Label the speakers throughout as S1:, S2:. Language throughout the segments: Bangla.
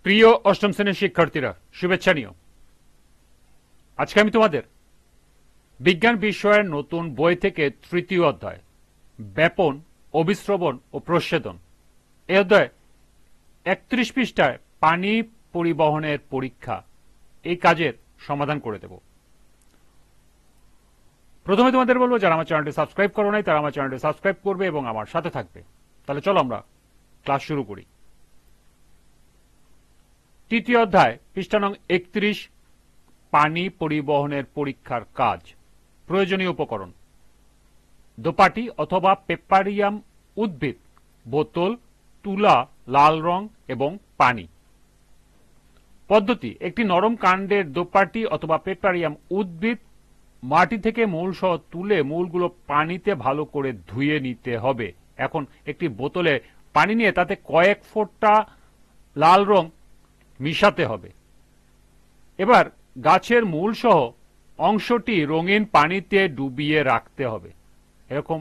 S1: প্রিয় অষ্টম শ্রেণীর শিক্ষার্থীরা, শুভেচ্ছা নিও। আজকে আমি তোমাদের বিজ্ঞান বিষয়ের নতুন বই থেকে তৃতীয় অধ্যায় ব্যাপন, অভিস্রবণ ও প্রচ্ছেদন, এই অধ্যায় 31 পৃষ্ঠায় পানি পরিবহনের পরীক্ষা, এই কাজের সমাধান করে দেব। প্রথমে তোমাদের বলবো, যারা আমার চ্যানেলটি সাবস্ক্রাইব করো নাই তারা আমার চ্যানেলটি সাবস্ক্রাইব করবে এবং আমার সাথে থাকবে। তাহলে চলো আমরা ক্লাস শুরু করি। তৃতীয় অধ্যায়, পৃষ্ঠা নং 31, পানি পরিবহনের পরীক্ষার কাজ। প্রয়োজনীয় উপকরণ: দোপাটি অথবা পেপারিয়াম উদ্ভিদ, বোতল, তুলা, লাল রং এবং পানি। পদ্ধতি: একটি নরম কাণ্ডের দোপাটি অথবা পেপারিয়াম উদ্ভিদ মাটি থেকে মূল সহ তুলে মূলগুলো পানিতে ভালো করে ধুয়ে নিতে হবে। এখন একটি বোতলে পানি নিয়ে তাতে কয়েক ফোঁটা লাল রং মিশাতে হবে। এবার গাছের মূল সহ অংশটি রঙিন পানিতে ডুবিয়ে রাখতে হবে। এরকম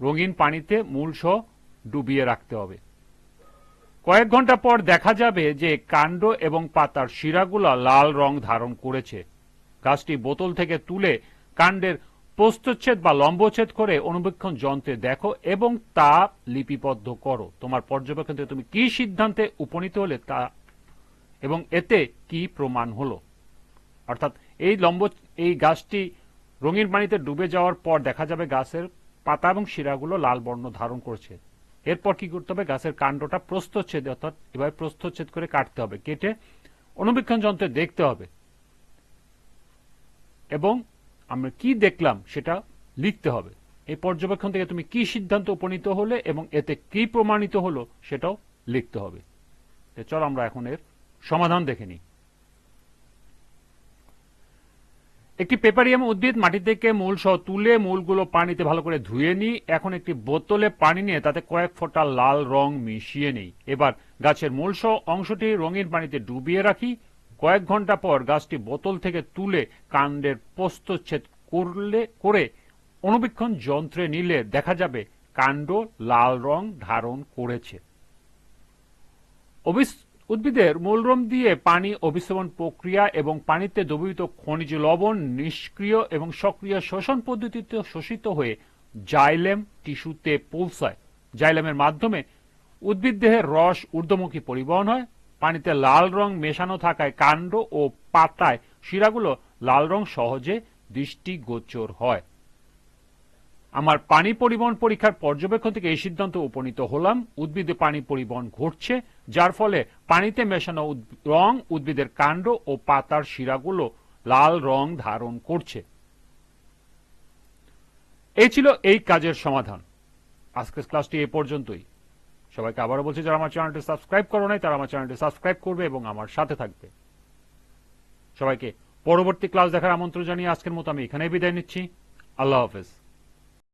S1: রঙিন পানিতে মূল সহ ডুবিয়ে রাখতে হবে। কয়েক ঘন্টা পর দেখা যাবে যে কাণ্ড এবং পাতার শিরাগুলো লাল রং ধারণ করেছে। গাছটি বোতল থেকে তুলে কাণ্ডের প্রস্থচ্ছেদ বা লম্বচ্ছেদ করে অনুবীক্ষণ যন্ত্রে দেখো এবং তা লিপিবদ্ধ করো। তোমার পর্যবেক্ষণ থেকে তুমি কি সিদ্ধান্তে উপনীত হলে তা এবং এতে কি প্রমাণ হলো। অর্থাৎ এই গাছটি রঙিন পানিতে ডুবে যাওয়ার পর দেখা যাবে গাছের পাতা এবং শিরাগুলো লাল বর্ণ ধারণ করছে। এরপর কি করতে হবে? গাছের কাণ্ডটা প্রস্থচ্ছেদ, অর্থাৎ এভাবে প্রস্থচ্ছেদ করে কাটতে হবে, কেটে অনুবীক্ষণ যন্ত্রে দেখতে হবে এবং আমরা কি দেখলাম সেটা লিখতে হবে। এই পর্যবেক্ষণ থেকে তুমি কি সিদ্ধান্ত উপনীত হলে এবং এতে কি প্রমাণিত হলো সেটাও লিখতে হবে। চলো আমরা এখন এর সমাধান দেখে নিই। একটি পেপারিয়াম উদ্ভিদ মাটি থেকে মূল সহ তুলে মূলগুলো পানিতে ভালো করে ধুয়ে নিই। এখন একটি বোতলে পানি নিয়ে তাতে কয়েক ফোঁটা লাল রং মিশিয়ে নেই। এবার গাছের মূল সহ অংশটি রঙিন পানিতে ডুবিয়ে রাখি। কয়েক ঘন্টা পর গাছটি বোতল থেকে তুলে কাণ্ডের প্রস্থচ্ছেদ করে অনুবীক্ষণ যন্ত্রে নিলে দেখা যাবে কাণ্ড লাল রং ধারণ করেছে। উদ্ভিদের মূলরম দিয়ে পানি অভিস্রবণ প্রক্রিয়া এবং পানিতে দ্রবীভূত খনিজ লবণ নিষ্ক্রিয় এবং সক্রিয় শোষণ পদ্ধতিতে শোষিত হয়ে জাইলেম টিস্যুতে পৌঁছায়। জাইলেমের মাধ্যমে উদ্ভিদ দেহের রস ঊর্ধ্বমুখী পরিবহন হয়। পানিতে লাল রং মেশানো থাকায় কাণ্ড ও পাতায় শিরাগুলো লাল রং সহজে দৃষ্টিগোচর হয়। আমার পানি পরিবহন পরীক্ষার পর্যবেক্ষণ থেকে এই সিদ্ধান্ত উপনীত হলাম, উদ্ভিদে পানি পরিবহন ঘটছে, যার ফলে পানিতে মেশানো রং উদ্ভিদের কাণ্ড ও পাতার শিরাগুলো লাল রং ধারণ করছে। এই ছিল এই কাজের সমাধান। আজকের ক্লাসটি এই পর্যন্তই। সবাইকে আবারও বলছি, যারা আমার চ্যানেলটি সাবস্ক্রাইব করো নাই তারা আমার চ্যানেলটি সাবস্ক্রাইব করবে এবং আমার সাথে থাকবে। সবাইকে পরবর্তী ক্লাস দেখার আমন্ত্রণ জানিয়ে আজকের মতো আমি এখানেই বিদায় নিচ্ছি। আল্লাহ হাফেজ।